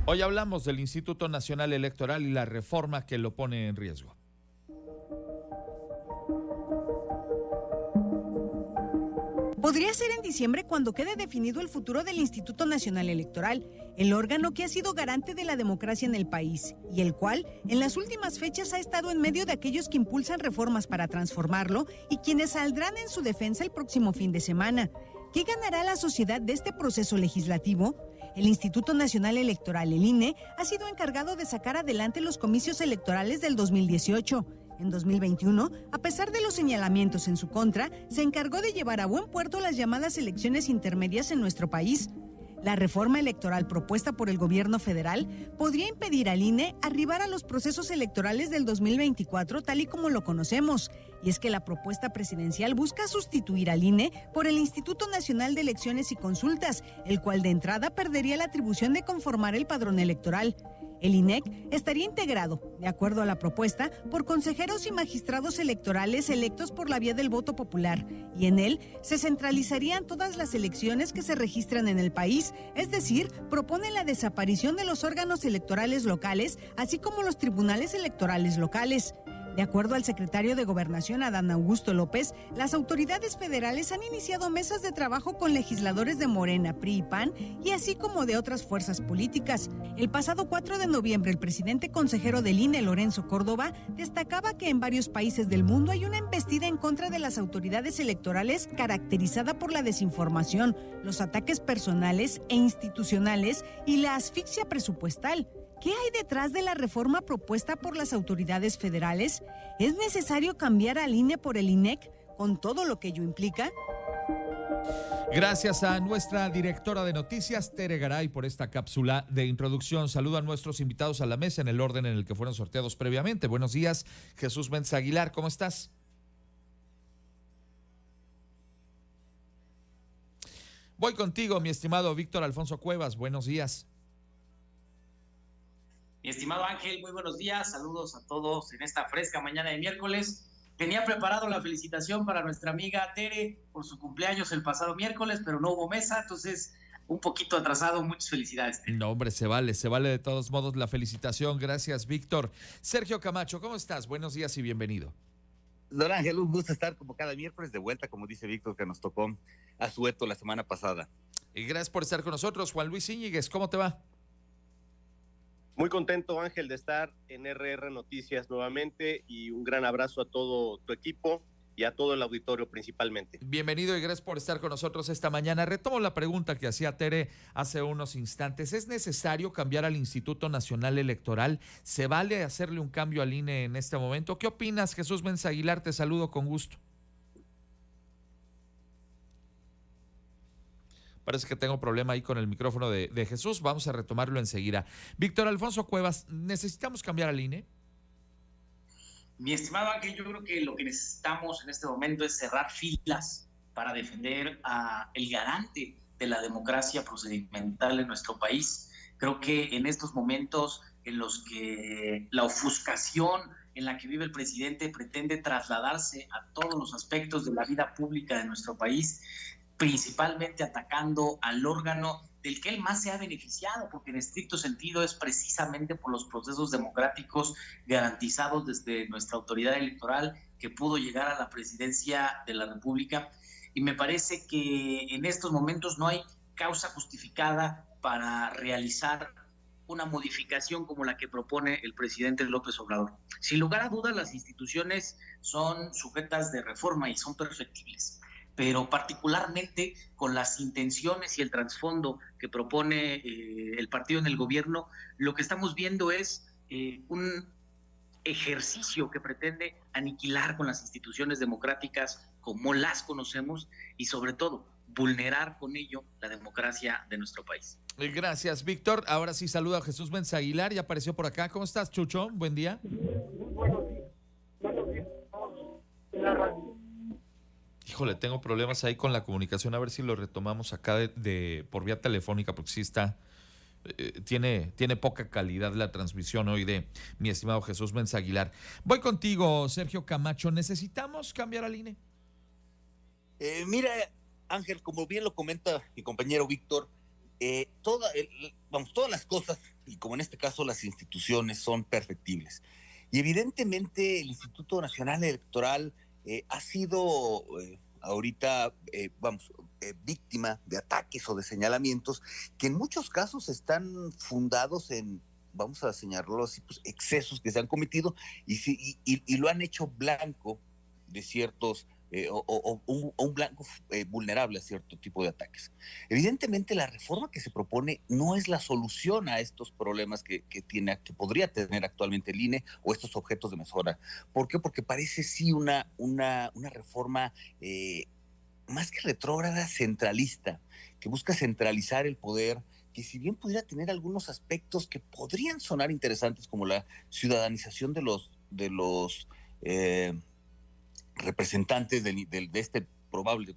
Hoy hablamos del Instituto Nacional Electoral y la reforma que lo pone en riesgo. Podría ser en diciembre cuando quede definido el futuro del Instituto Nacional Electoral, el órgano que ha sido garante de la democracia en el país y el cual, en las últimas fechas, ha estado en medio de aquellos que impulsan reformas para transformarlo y quienes saldrán en su defensa el próximo fin de semana. ¿Qué ganará la sociedad de este proceso legislativo? El Instituto Nacional Electoral, el INE, ha sido encargado de sacar adelante los comicios electorales del 2018. En 2021, a pesar de los señalamientos en su contra, se encargó de llevar a buen puerto las llamadas elecciones intermedias en nuestro país. La reforma electoral propuesta por el gobierno federal podría impedir al INE arribar a los procesos electorales del 2024 tal y como lo conocemos. Y es que la propuesta presidencial busca sustituir al INE por el Instituto Nacional de Elecciones y Consultas, el cual de entrada perdería la atribución de conformar el padrón electoral. El INEC estaría integrado, de acuerdo a la propuesta, por consejeros y magistrados electorales electos por la vía del voto popular, y en él se centralizarían todas las elecciones que se registran en el país, es decir, propone la desaparición de los órganos electorales locales, así como los tribunales electorales locales. De acuerdo al secretario de Gobernación, Adán Augusto López, las autoridades federales han iniciado mesas de trabajo con legisladores de Morena, PRI y PAN, y así como de otras fuerzas políticas. El pasado 4 de noviembre, el presidente consejero del INE, Lorenzo Córdoba, destacaba que en varios países del mundo hay una embestida en contra de las autoridades electorales caracterizada por la desinformación, los ataques personales e institucionales y la asfixia presupuestal. ¿Qué hay detrás de la reforma propuesta por las autoridades federales? ¿Es necesario cambiar al INE por el INEC, con todo lo que ello implica? Gracias a nuestra directora de noticias, Tere Garay, por esta cápsula de introducción. Saludo a nuestros invitados a la mesa en el orden en el que fueron sorteados previamente. Buenos días, Jesús Méndez Aguilar, ¿cómo estás? Voy contigo, mi estimado Víctor Alfonso Cuevas, buenos días. Mi estimado Ángel, muy buenos días, saludos a todos en esta fresca mañana de miércoles. Tenía preparado la felicitación para nuestra amiga Tere por su cumpleaños el pasado miércoles, pero no hubo mesa, entonces un poquito atrasado. Muchas felicidades, Tere. No, hombre, se vale de todos modos la felicitación. Gracias, Víctor. Sergio Camacho, ¿cómo estás? Buenos días y bienvenido. Don Ángel, un gusto estar como cada miércoles de vuelta, como dice Víctor, que nos tocó asueto la semana pasada. Y gracias por estar con nosotros. Juan Luis Íñiguez, ¿cómo te va? Muy contento, Ángel, de estar en RR Noticias nuevamente y un gran abrazo a todo tu equipo y a todo el auditorio principalmente. Bienvenido y gracias por estar con nosotros esta mañana. Retomo la pregunta que hacía Tere hace unos instantes. ¿Es necesario cambiar al Instituto Nacional Electoral? ¿Se vale hacerle un cambio al INE en este momento? ¿Qué opinas, Jesús Méndez Aguilar? Te saludo con gusto. Parece que tengo problema ahí con el micrófono de Jesús. Vamos a retomarlo enseguida. Víctor Alfonso Cuevas, ¿necesitamos cambiar al INE? Mi estimado Ángel, yo creo que lo que necesitamos en este momento es cerrar filas para defender a el garante de la democracia procedimental en nuestro país. Creo que en estos momentos en los que la ofuscación en la que vive el presidente pretende trasladarse a todos los aspectos de la vida pública de nuestro país, principalmente atacando al órgano del que él más se ha beneficiado, porque en estricto sentido es precisamente por los procesos democráticos garantizados desde nuestra autoridad electoral que pudo llegar a la presidencia de la República. Y me parece que en estos momentos no hay causa justificada para realizar una modificación como la que propone el presidente López Obrador. Sin lugar a dudas, las instituciones son sujetas de reforma y son perfectibles, pero particularmente con las intenciones y el trasfondo que propone el partido en el gobierno, lo que estamos viendo es un ejercicio que pretende aniquilar con las instituciones democráticas como las conocemos y sobre todo vulnerar con ello la democracia de nuestro país. Gracias, Víctor. Ahora sí saludo a Jesús Méndez Aguilar, ya apareció por acá. ¿Cómo estás, Chucho? Buen día. Buenos días. Buenos días. Híjole, tengo problemas ahí con la comunicación, a ver si lo retomamos acá por vía telefónica, porque sí está, tiene poca calidad la transmisión hoy de mi estimado Jesús Méndez Aguilar. Voy contigo, Sergio Camacho, ¿necesitamos cambiar al INE? Mira, Ángel, como bien lo comenta mi compañero Víctor, todas las cosas y como en este caso las instituciones son perfectibles. Y evidentemente el Instituto Nacional Electoral ha sido ahorita, víctima de ataques o de señalamientos que en muchos casos están fundados en, vamos a señalarlo así, pues excesos que se han cometido y lo han hecho blanco de ciertos un blanco vulnerable a cierto tipo de ataques. Evidentemente la reforma que se propone no es la solución a estos problemas que podría tener actualmente el INE o estos objetos de mejora. ¿Por qué? Porque parece sí una reforma más que retrógrada, centralista, que busca centralizar el poder, que si bien pudiera tener algunos aspectos que podrían sonar interesantes, como la ciudadanización de los representantes de este probable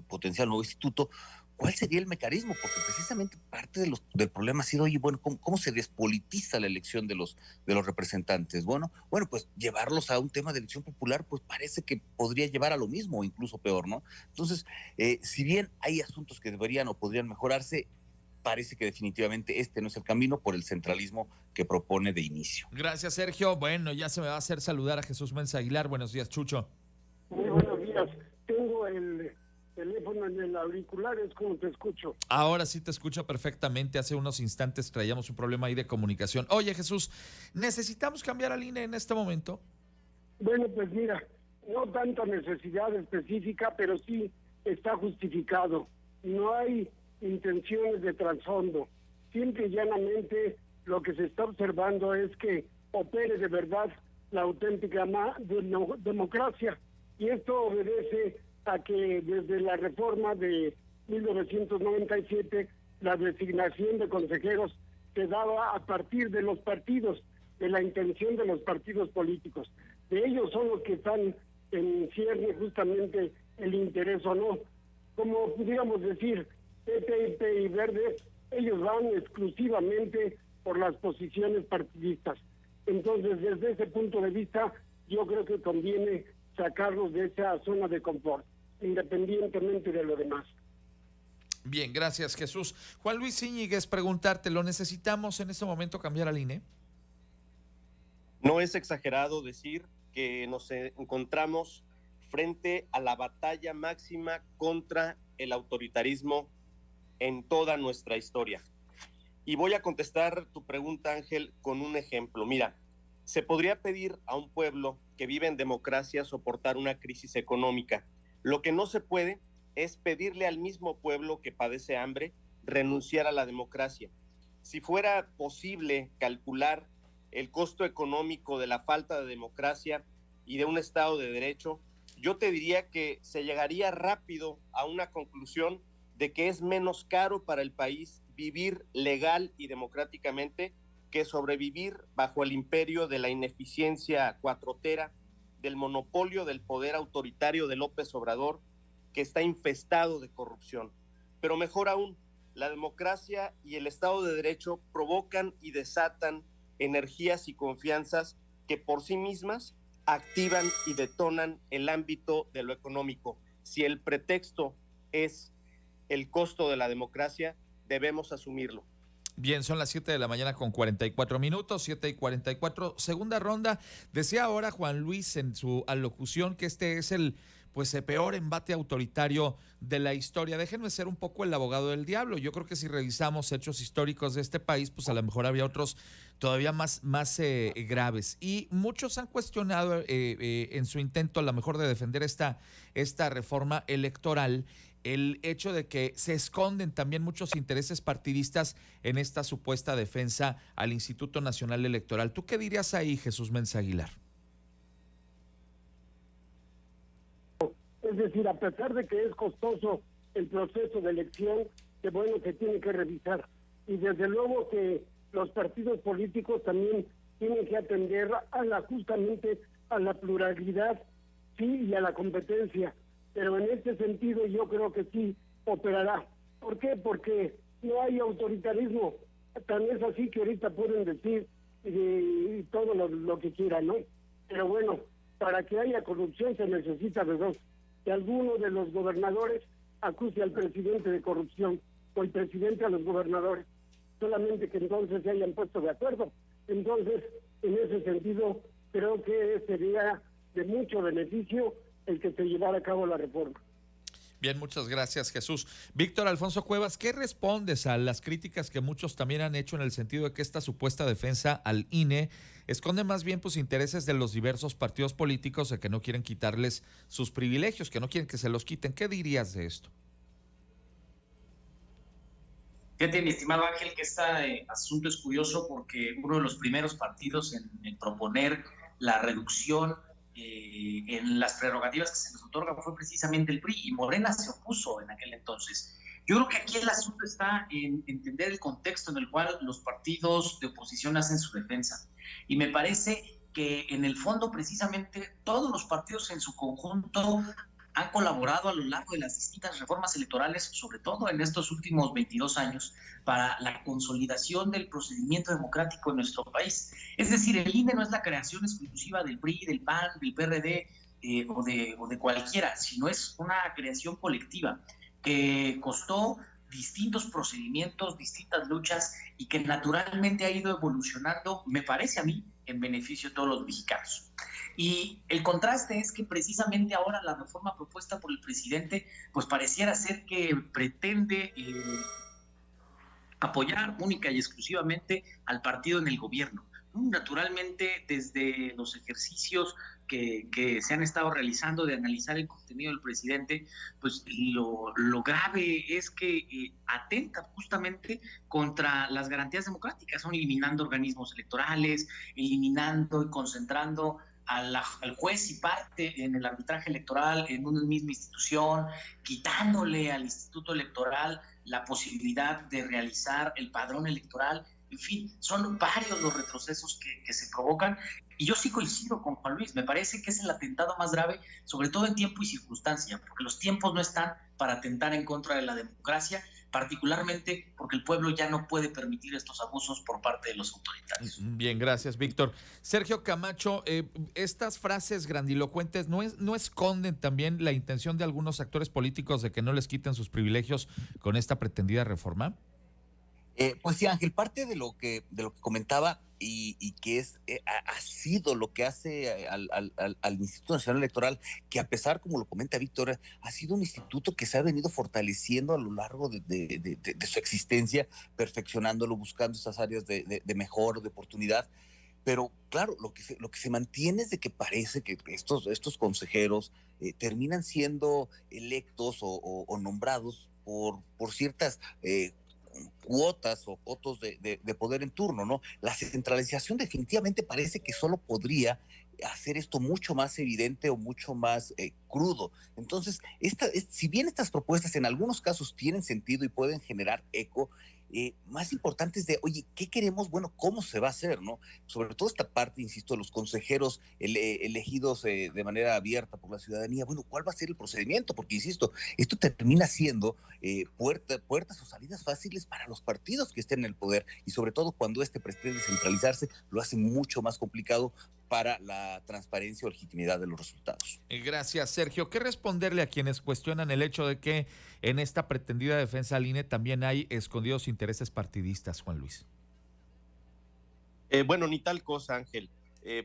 potencial nuevo instituto, ¿cuál sería el mecanismo? Porque precisamente parte del problema ha sido, oye, bueno, ¿cómo se despolitiza la elección de los representantes? Bueno, pues llevarlos a un tema de elección popular, pues parece que podría llevar a lo mismo, o incluso peor, ¿no? Entonces, si bien hay asuntos que deberían o podrían mejorarse, parece que definitivamente este no es el camino por el centralismo que propone de inicio. Gracias, Sergio. Bueno, ya se me va a hacer saludar a Jesús Mensa Aguilar. Buenos días, Chucho. Muy buenos días. Tengo el teléfono en el auricular, es como te escucho. Ahora sí te escucho perfectamente. Hace unos instantes traíamos un problema ahí de comunicación. Oye, Jesús, ¿necesitamos cambiar al INE en este momento? Bueno, pues mira, no tanta necesidad específica, pero sí está justificado. No hay intenciones de trasfondo. Simple y llanamente lo que se está observando es que opere de verdad la auténtica democracia. Y esto obedece a que desde la reforma de 1997 la designación de consejeros se daba a partir de los partidos, de la intención de los partidos políticos. De ellos son los que están en cierne justamente el interés o no. Como pudiéramos decir, PP y Verde, ellos van exclusivamente por las posiciones partidistas. Entonces, desde ese punto de vista, yo creo que conviene sacarlos de esa zona de confort, independientemente de lo demás. Bien, gracias, Jesús. Juan Luis Íñiguez, preguntarte, ¿lo necesitamos en este momento cambiar al INE? No es exagerado decir que nos encontramos frente a la batalla máxima contra el autoritarismo en toda nuestra historia. Y voy a contestar tu pregunta, Ángel, con un ejemplo. Mira, se podría pedir a un pueblo que vive en democracia soportar una crisis económica. Lo que no se puede es pedirle al mismo pueblo que padece hambre renunciar a la democracia. Si fuera posible calcular el costo económico de la falta de democracia y de un Estado de Derecho, yo te diría que se llegaría rápido a una conclusión de que es menos caro para el país vivir legal y democráticamente que sobrevivir bajo el imperio de la ineficiencia cuatrotera, del monopolio del poder autoritario de López Obrador, que está infestado de corrupción. Pero mejor aún, la democracia y el Estado de Derecho provocan y desatan energías y confianzas que por sí mismas activan y detonan el ámbito de lo económico. Si el pretexto es el costo de la democracia, debemos asumirlo. Bien, son las 7 de la mañana con 44 minutos, 7:44, segunda ronda. Decía ahora Juan Luis en su alocución que este es el peor embate autoritario de la historia. Déjenme ser un poco el abogado del diablo. Yo creo que si revisamos hechos históricos de este país, pues a lo mejor había otros todavía más graves. Y muchos han cuestionado en su intento a lo mejor de defender esta reforma electoral el hecho de que se esconden también muchos intereses partidistas en esta supuesta defensa al Instituto Nacional Electoral. ¿Tú qué dirías ahí, Jesús Mensa Aguilar? Es decir, a pesar de que es costoso el proceso de elección, que bueno, que tiene que revisar. Y desde luego que los partidos políticos también tienen que atender justamente a la pluralidad, sí, y a la competencia. Pero en este sentido yo creo que sí operará. ¿Por qué? Porque no hay autoritarismo. Tan es así que ahorita pueden decir todo lo que quieran, ¿no? Pero bueno, para que haya corrupción se necesita de dos. Que alguno de los gobernadores acuse al presidente de corrupción o el presidente a los gobernadores. solamente que entonces se hayan puesto de acuerdo. Entonces, en ese sentido, creo que sería de mucho beneficio el que se llevara a cabo la reforma. Bien, muchas gracias, Jesús. Víctor Alfonso Cuevas, ¿qué respondes a las críticas que muchos también han hecho en el sentido de que esta supuesta defensa al INE esconde más bien pues intereses de los diversos partidos políticos de que no quieren quitarles sus privilegios, que no quieren que se los quiten? ¿Qué dirías de esto? Fíjate, mi estimado Ángel, que este asunto es curioso porque uno de los primeros partidos en proponer la reducción en las prerrogativas que se les otorgan fue precisamente el PRI, y Morena se opuso en aquel entonces. Yo creo que aquí el asunto está en entender el contexto en el cual los partidos de oposición hacen su defensa. Y me parece que en el fondo precisamente todos los partidos en su conjunto han colaborado a lo largo de las distintas reformas electorales, sobre todo en estos últimos 22 años, para la consolidación del procedimiento democrático en nuestro país. Es decir, el INE no es la creación exclusiva del PRI, del PAN, del PRD o de cualquiera, sino es una creación colectiva que costó distintos procedimientos, distintas luchas, y que naturalmente ha ido evolucionando, me parece a mí, en beneficio de todos los mexicanos. Y el contraste es que precisamente ahora la reforma propuesta por el presidente pues pareciera ser que pretende apoyar única y exclusivamente al partido en el gobierno. Naturalmente, desde los ejercicios que se han estado realizando de analizar el contenido del presidente, pues lo grave es que atenta justamente contra las garantías democráticas, son eliminando organismos electorales, eliminando y concentrando al juez y parte en el arbitraje electoral en una misma institución, quitándole al Instituto Electoral la posibilidad de realizar el padrón electoral. En fin, son varios los retrocesos que se provocan, y yo sí coincido con Juan Luis, me parece que es el atentado más grave, sobre todo en tiempo y circunstancia, porque los tiempos no están para atentar en contra de la democracia, particularmente porque el pueblo ya no puede permitir estos abusos por parte de los autoritarios. Bien, gracias, Víctor. Sergio Camacho, estas frases grandilocuentes ¿no esconden también la intención de algunos actores políticos de que no les quiten sus privilegios con esta pretendida reforma? Pues sí, Ángel, parte de lo que comentaba y que ha sido lo que hace al Instituto Nacional Electoral, que a pesar, como lo comenta Víctor, ha sido un instituto que se ha venido fortaleciendo a lo largo de su existencia, perfeccionándolo, buscando esas áreas de mejora, de oportunidad. Pero claro, lo que se mantiene es de que parece que estos consejeros terminan siendo electos o nombrados por ciertas cuotas o cotos de poder en turno, ¿no? La centralización definitivamente parece que solo podría hacer esto mucho más evidente o mucho más crudo. Entonces, si bien estas propuestas en algunos casos tienen sentido y pueden generar eco, más importante es de, oye, ¿qué queremos? Bueno, ¿cómo se va a hacer, no? Sobre todo esta parte, insisto, los consejeros elegidos de manera abierta por la ciudadanía. Bueno, ¿cuál va a ser el procedimiento? Porque, insisto, esto termina siendo puertas o salidas fáciles para los partidos que estén en el poder, y sobre todo cuando pretende centralizarse, lo hace mucho más complicado para la transparencia o legitimidad de los resultados. Gracias, Sergio. ¿Qué responderle a quienes cuestionan el hecho de que en esta pretendida defensa al INE también hay escondidos intereses partidistas, Juan Luis? Bueno, ni tal cosa, Ángel.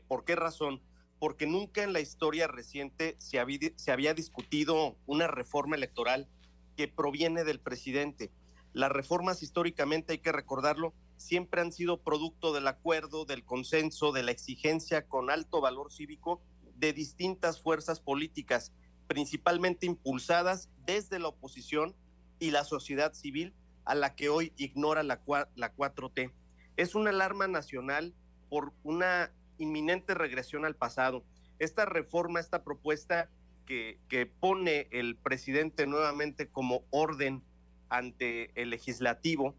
¿Por qué razón? Porque nunca en la historia reciente se había discutido una reforma electoral que proviene del presidente. Las reformas, históricamente, hay que recordarlo, siempre han sido producto del acuerdo, del consenso, de la exigencia con alto valor cívico de distintas fuerzas políticas, principalmente impulsadas desde la oposición y la sociedad civil, a la que hoy ignora la 4T. Es una alarma nacional por una inminente regresión al pasado. Esta reforma, esta propuesta que pone el presidente nuevamente como orden ante el legislativo,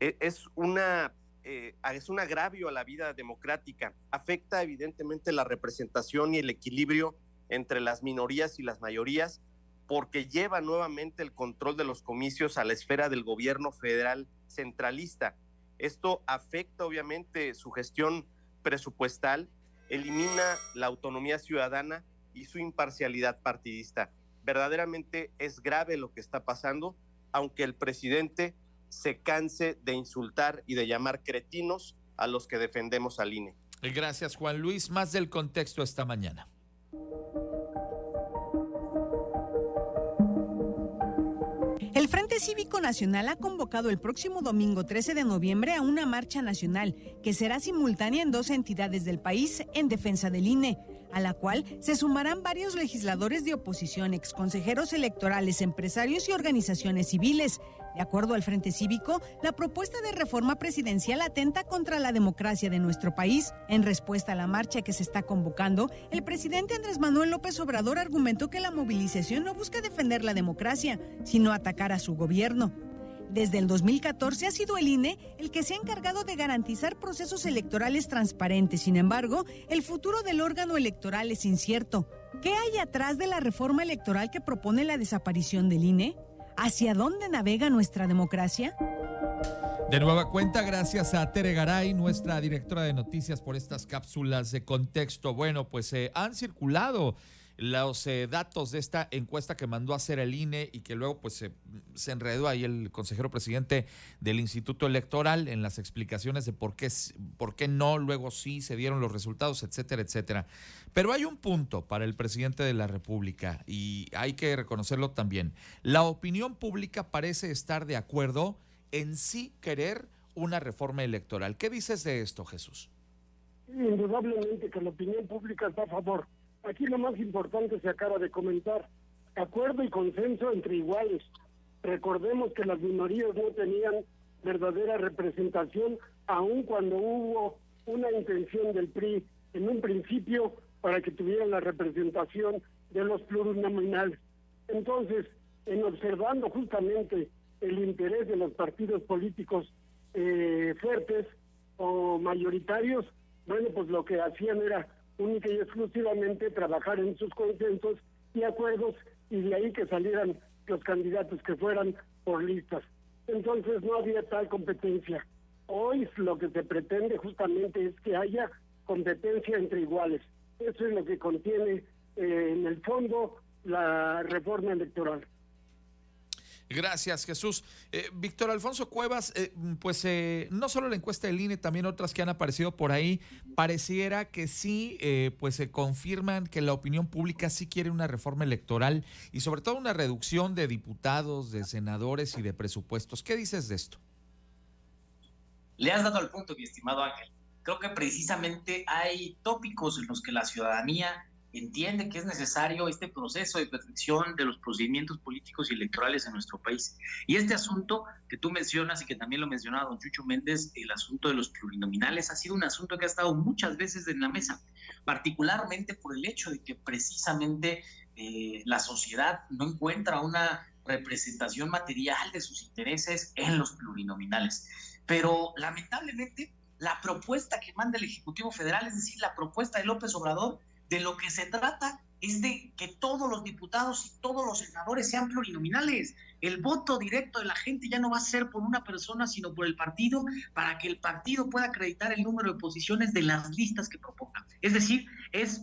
es un agravio a la vida democrática, afecta evidentemente la representación y el equilibrio entre las minorías y las mayorías, porque lleva nuevamente el control de los comicios a la esfera del gobierno federal centralista. Esto afecta obviamente su gestión presupuestal, elimina la autonomía ciudadana y su imparcialidad partidista. Verdaderamente es grave lo que está pasando, aunque el presidente se canse de insultar y de llamar cretinos a los que defendemos al INE. Gracias, Juan Luis. Más del contexto esta mañana. El Frente Cívico Nacional ha convocado el próximo domingo 13 de noviembre a una marcha nacional que será simultánea en 2 entidades del país en defensa del INE, a la cual se sumarán varios legisladores de oposición, exconsejeros electorales, empresarios y organizaciones civiles. De acuerdo al Frente Cívico, la propuesta de reforma presidencial atenta contra la democracia de nuestro país. En respuesta a la marcha que se está convocando, el presidente Andrés Manuel López Obrador argumentó que la movilización no busca defender la democracia, sino atacar a su gobierno. Desde el 2014 ha sido el INE el que se ha encargado de garantizar procesos electorales transparentes. Sin embargo, el futuro del órgano electoral es incierto. ¿Qué hay atrás de la reforma electoral que propone la desaparición del INE? ¿Hacia dónde navega nuestra democracia? De nueva cuenta, gracias a Tere Garay, nuestra directora de noticias, por estas cápsulas de contexto. Bueno, pues han circulado los datos de esta encuesta que mandó a hacer el INE y que luego pues se enredó ahí el consejero presidente del Instituto Electoral en las explicaciones de por qué no, luego sí se dieron los resultados, etcétera, etcétera. Pero hay un punto para el presidente de la República y hay que reconocerlo también. La opinión pública parece estar de acuerdo en sí querer una reforma electoral. ¿Qué dices de esto, Jesús? Indudablemente que la opinión pública está a favor. Aquí lo más importante se acaba de comentar, acuerdo y consenso entre iguales. Recordemos que las minorías no tenían verdadera representación, aun cuando hubo una intención del PRI en un principio para que tuvieran la representación de los plurinominales. Entonces, en observando justamente el interés de los partidos políticos fuertes o mayoritarios, bueno, pues lo que hacían era única y exclusivamente trabajar en sus consensos y acuerdos, y de ahí que salieran los candidatos que fueran por listas. Entonces no había tal competencia. Hoy lo que se pretende justamente es que haya competencia entre iguales. Eso es lo que contiene en el fondo la reforma electoral. Gracias, Jesús. Víctor Alfonso Cuevas, no solo la encuesta del INE, también otras que han aparecido por ahí, pareciera que sí, pues se confirman que la opinión pública sí quiere una reforma electoral y sobre todo una reducción de diputados, de senadores y de presupuestos. ¿Qué dices de esto? Le has dado al punto, mi estimado Ángel. Creo que precisamente hay tópicos en los que la ciudadanía entiende que es necesario este proceso de perfección de los procedimientos políticos y electorales en nuestro país. Y este asunto que tú mencionas y que también lo mencionaba don Chucho Méndez, el asunto de los plurinominales, ha sido un asunto que ha estado muchas veces en la mesa, particularmente por el hecho de que precisamente la sociedad no encuentra una representación material de sus intereses en los plurinominales. Pero lamentablemente la propuesta que manda el Ejecutivo Federal, es decir, la propuesta de López Obrador, de lo que se trata es de que todos los diputados y todos los senadores sean plurinominales. El voto directo de la gente ya no va a ser por una persona, sino por el partido, para que el partido pueda acreditar el número de posiciones de las listas que propongan. Es decir, es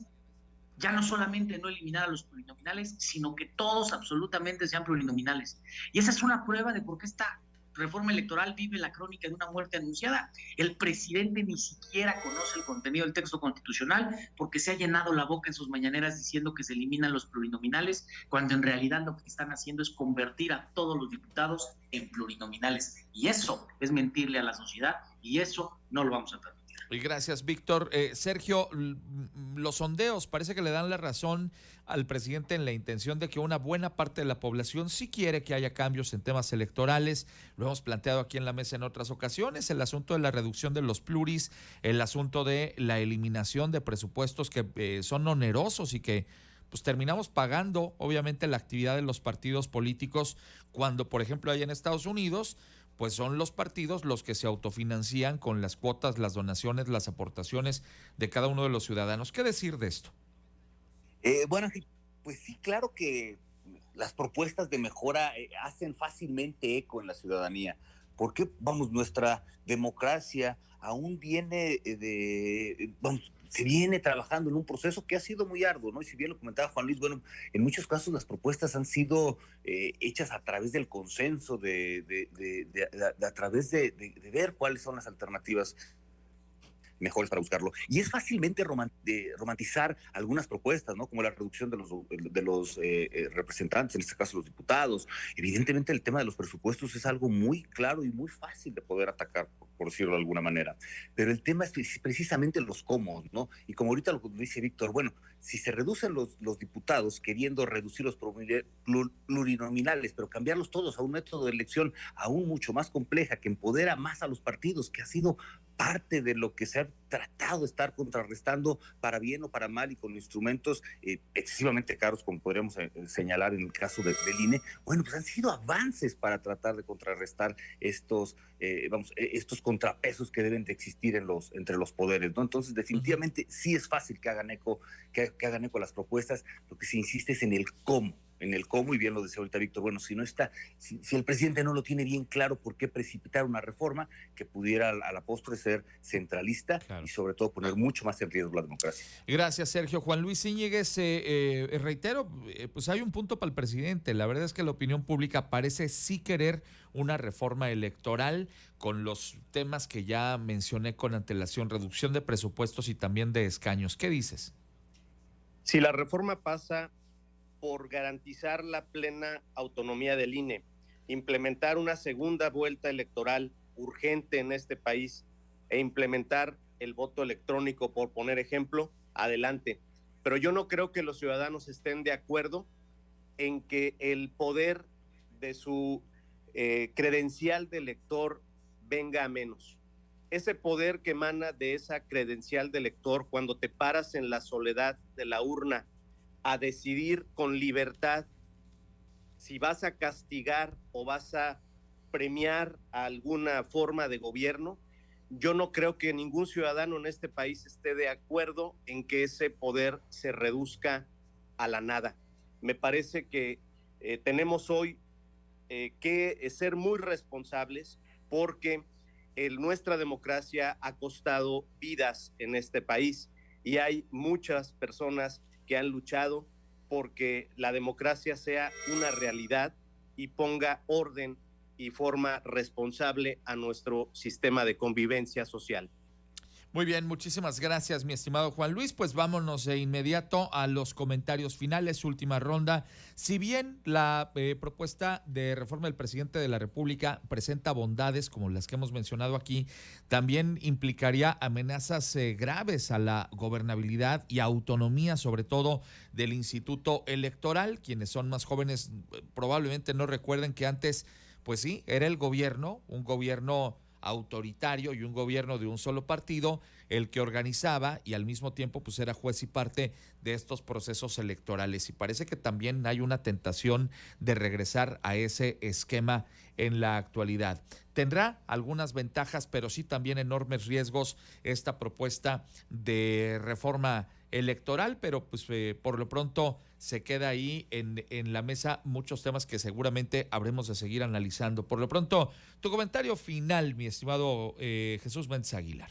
ya no solamente no eliminar a los plurinominales, sino que todos absolutamente sean plurinominales. Y esa es una prueba de por qué esta reforma electoral vive la crónica de una muerte anunciada. El presidente ni siquiera conoce el contenido del texto constitucional porque se ha llenado la boca en sus mañaneras diciendo que se eliminan los plurinominales, cuando en realidad lo que están haciendo es convertir a todos los diputados en plurinominales. Y eso es mentirle a la sociedad y eso no lo vamos a permitir. Y gracias, Víctor. Sergio, los sondeos parece que le dan la razón al presidente en la intención de que una buena parte de la población sí quiere que haya cambios en temas electorales. Lo hemos planteado aquí en la mesa en otras ocasiones, el asunto de la reducción de los pluris, el asunto de la eliminación de presupuestos que son onerosos y que pues terminamos pagando obviamente la actividad de los partidos políticos cuando, por ejemplo, hay en Estados Unidos, pues son los partidos los que se autofinancian con las cuotas, las donaciones, las aportaciones de cada uno de los ciudadanos. ¿Qué decir de esto? Bueno, pues sí, claro que las propuestas de mejora hacen fácilmente eco en la ciudadanía, porque, vamos, nuestra democracia aún viene se viene trabajando en un proceso que ha sido muy arduo, ¿no? Y si bien lo comentaba Juan Luis, bueno, en muchos casos las propuestas han sido hechas a través del consenso, a través de ver cuáles son las alternativas mejores para buscarlo. Y es fácilmente romantizar algunas propuestas, ¿no? Como la reducción de los representantes, en este caso los diputados. Evidentemente el tema de los presupuestos es algo muy claro y muy fácil de poder atacar, por decirlo de alguna manera. Pero el tema es precisamente los cómo, ¿no? Y como ahorita lo dice Víctor, bueno, si se reducen los diputados queriendo reducir los plurinominales, pero cambiarlos todos a un método de elección aún mucho más compleja, que empodera más a los partidos, que ha sido parte de lo que se ha tratado de estar contrarrestando para bien o para mal y con instrumentos excesivamente caros, como podríamos señalar en el caso del INE, bueno, pues han sido avances para tratar de contrarrestar estos contrapesos que deben de existir entre los poderes, ¿no? Entonces, definitivamente sí es fácil que hagan eco las propuestas. Lo que se insiste es en el cómo, y bien lo decía ahorita Víctor, bueno, si el presidente no lo tiene bien claro, ¿por qué precipitar una reforma que pudiera a la postre ser centralista, claro, y sobre todo poner mucho más en riesgo la democracia? Gracias, Sergio. Juan Luis Íñiguez, reitero, pues hay un punto para el presidente. La verdad es que la opinión pública parece sí querer una reforma electoral con los temas que ya mencioné con antelación, reducción de presupuestos y también de escaños. ¿Qué dices? Si la reforma pasa por garantizar la plena autonomía del INE, implementar una segunda vuelta electoral urgente en este país e implementar el voto electrónico, por poner ejemplo, adelante. Pero yo no creo que los ciudadanos estén de acuerdo en que el poder de su credencial de elector venga a menos. Ese poder que emana de esa credencial de elector cuando te paras en la soledad de la urna a decidir con libertad si vas a castigar o vas a premiar a alguna forma de gobierno, yo no creo que ningún ciudadano en este país esté de acuerdo en que ese poder se reduzca a la nada. Me parece que tenemos hoy que ser muy responsables porque nuestra democracia ha costado vidas en este país y hay muchas personas que han luchado porque la democracia sea una realidad y ponga orden y forma responsable a nuestro sistema de convivencia social. Muy bien, muchísimas gracias, mi estimado Juan Luis. Pues vámonos de inmediato a los comentarios finales, última ronda. Si bien la propuesta de reforma del presidente de la República presenta bondades como las que hemos mencionado aquí, también implicaría amenazas graves a la gobernabilidad y autonomía, sobre todo del Instituto Electoral. Quienes son más jóvenes probablemente no recuerden que antes, pues sí, era el gobierno, un gobierno autoritario y un gobierno de un solo partido el que organizaba y al mismo tiempo pues era juez y parte de estos procesos electorales, y parece que también hay una tentación de regresar a ese esquema en la actualidad. Tendrá algunas ventajas, pero sí también enormes riesgos esta propuesta de reforma electoral, pero pues por lo pronto se queda ahí en la mesa muchos temas que seguramente habremos de seguir analizando. Por lo pronto, tu comentario final, mi estimado Jesús Méndez Aguilar.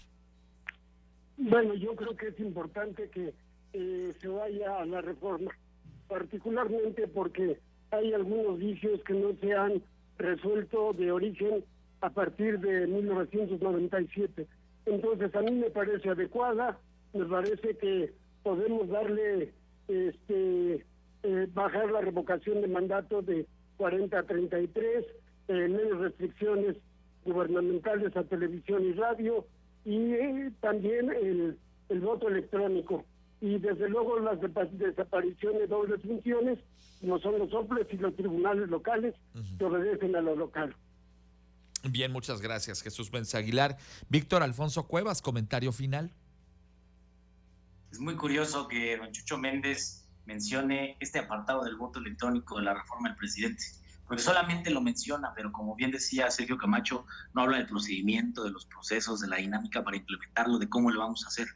Bueno, yo creo que es importante que se vaya a la reforma, particularmente porque hay algunos vicios que no se han resuelto de origen a partir de 1997. Entonces, a mí me parece adecuada, me parece que podemos darle, bajar la revocación de mandato de 40 a 33, menos restricciones gubernamentales a televisión y radio, y también el voto electrónico. Y desde luego las desaparición de dobles funciones, no son los OPLES y los tribunales locales que obedecen a lo local. Bien, muchas gracias, Jesús Méndez Aguilar. Víctor Alfonso Cuevas, comentario final. Es muy curioso que don Chucho Méndez mencione este apartado del voto electrónico de la reforma del presidente, porque solamente lo menciona, pero como bien decía Sergio Camacho, no habla del procedimiento, de los procesos, de la dinámica para implementarlo, de cómo lo vamos a hacer.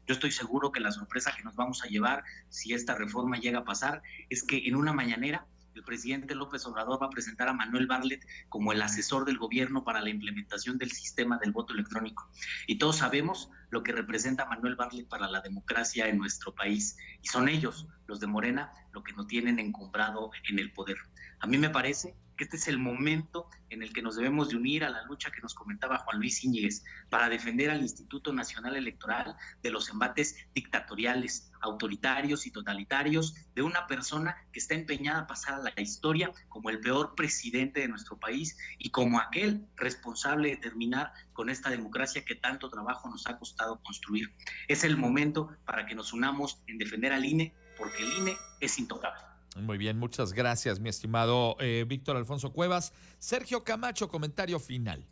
Yo estoy seguro que la sorpresa que nos vamos a llevar si esta reforma llega a pasar es que en una mañanera el presidente López Obrador va a presentar a Manuel Bartlett como el asesor del gobierno para la implementación del sistema del voto electrónico. Y todos sabemos lo que representa Manuel Bartlett para la democracia en nuestro país. Y son ellos, los de Morena, lo que nos tienen encumbrado en el poder. A mí me parece que este es el momento en el que nos debemos de unir a la lucha que nos comentaba Juan Luis Íñiguez para defender al Instituto Nacional Electoral de los embates dictatoriales, autoritarios y totalitarios de una persona que está empeñada a pasar a la historia como el peor presidente de nuestro país y como aquel responsable de terminar con esta democracia que tanto trabajo nos ha costado construir. Es el momento para que nos unamos en defender al INE, porque el INE es intocable. Muy bien, muchas gracias, mi estimado Víctor Alfonso Cuevas. Sergio Camacho, comentario final.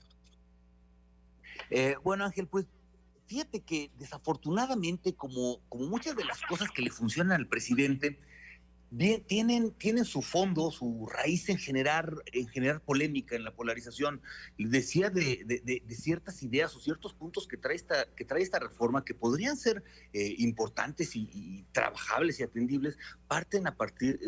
Bueno, Ángel, pues fíjate que desafortunadamente, como muchas de las cosas que le funcionan al presidente, tienen su fondo, su raíz en generar polémica, en la polarización. Decía de ciertas ideas o ciertos puntos que trae esta reforma que podrían ser importantes y trabajables y atendibles,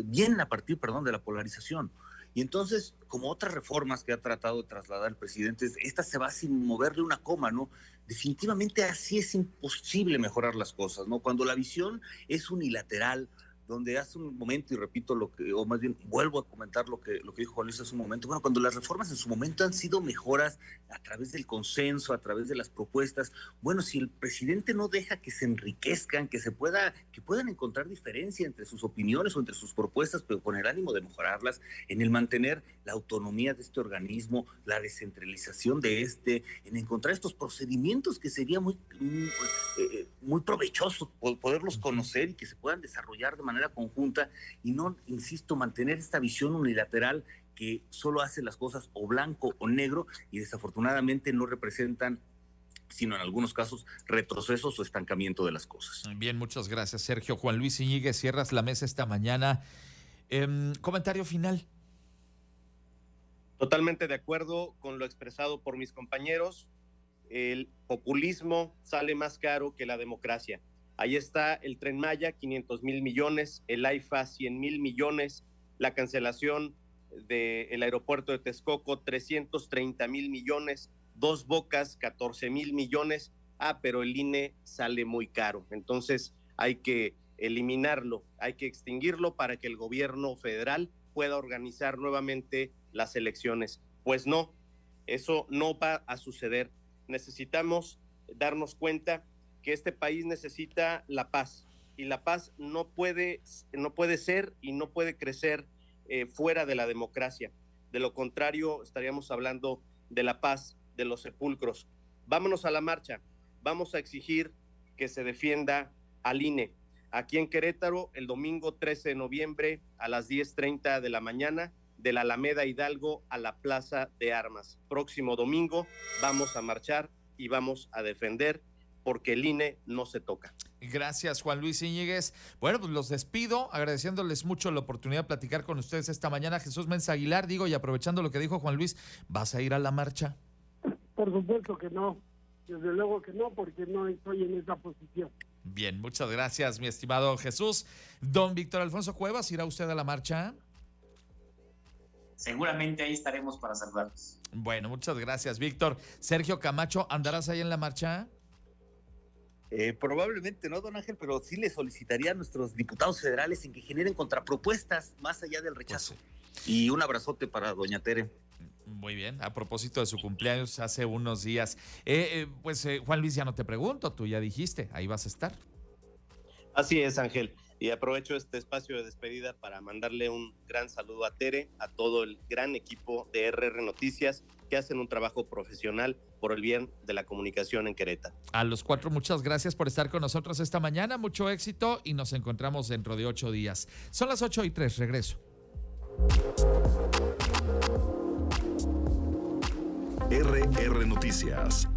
vienen a partir de la polarización. Y entonces, como otras reformas que ha tratado de trasladar el presidente, esta se va sin moverle una coma, ¿no? Definitivamente así es imposible mejorar las cosas, ¿no? Cuando la visión es unilateral, donde hace un momento, y repito o más bien vuelvo a comentar lo que dijo Juan Luis hace un momento, bueno, cuando las reformas en su momento han sido mejoras a través del consenso, a través de las propuestas, bueno, si el presidente no deja que se enriquezcan, que puedan encontrar diferencia entre sus opiniones o entre sus propuestas, pero con el ánimo de mejorarlas, en el mantener la autonomía de este organismo, la descentralización en encontrar estos procedimientos que sería muy provechoso poderlos conocer y que se puedan desarrollar de manera conjunta y no, insisto, mantener esta visión unilateral que solo hace las cosas o blanco o negro y desafortunadamente no representan, sino en algunos casos, retrocesos o estancamiento de las cosas. Bien, muchas gracias, Sergio. Juan Luis Íñiguez, cierras la mesa esta mañana. Comentario final. Totalmente de acuerdo con lo expresado por mis compañeros. El populismo sale más caro que la democracia. Ahí está el Tren Maya, 500,000 millones, el AIFA, 100,000 millones, la cancelación del aeropuerto de Texcoco, 330,000 millones, Dos Bocas, 14,000 millones. Pero el INE sale muy caro. Entonces hay que eliminarlo, hay que extinguirlo para que el gobierno federal pueda organizar nuevamente las elecciones. Pues no, eso no va a suceder. Necesitamos darnos cuenta que este país necesita la paz, y la paz no puede ser y no puede crecer fuera de la democracia. De lo contrario, estaríamos hablando de la paz de los sepulcros. Vámonos a la marcha, vamos a exigir que se defienda al INE. Aquí en Querétaro, el domingo 13 de noviembre a las 10:30 de la mañana, de la Alameda Hidalgo a la Plaza de Armas. Próximo domingo vamos a marchar y vamos a defender, porque el INE no se toca. Gracias, Juan Luis Íñiguez. Bueno, pues los despido, agradeciéndoles mucho la oportunidad de platicar con ustedes esta mañana. Jesús Mensa Aguilar, y aprovechando lo que dijo Juan Luis, ¿vas a ir a la marcha? Por supuesto que no, desde luego que no, porque no estoy en esa posición. Bien, muchas gracias, mi estimado Jesús. Don Víctor Alfonso Cuevas, ¿irá usted a la marcha? Seguramente ahí estaremos para saludarlos. Bueno, muchas gracias, Víctor. Sergio Camacho, ¿andarás ahí en la marcha? Probablemente no, don Ángel, pero sí le solicitaría a nuestros diputados federales en que generen contrapropuestas más allá del rechazo. Pues, y un abrazote para doña Tere. Muy bien, a propósito de su cumpleaños hace unos días. Juan Luis, ya no te pregunto, tú ya dijiste, ahí vas a estar. Así es, Ángel. Y aprovecho este espacio de despedida para mandarle un gran saludo a Tere, a todo el gran equipo de RR Noticias, que hacen un trabajo profesional por el bien de la comunicación en Querétaro. A los cuatro, muchas gracias por estar con nosotros esta mañana, mucho éxito y nos encontramos dentro de 8 días. Son las 8:03, regreso. RR Noticias.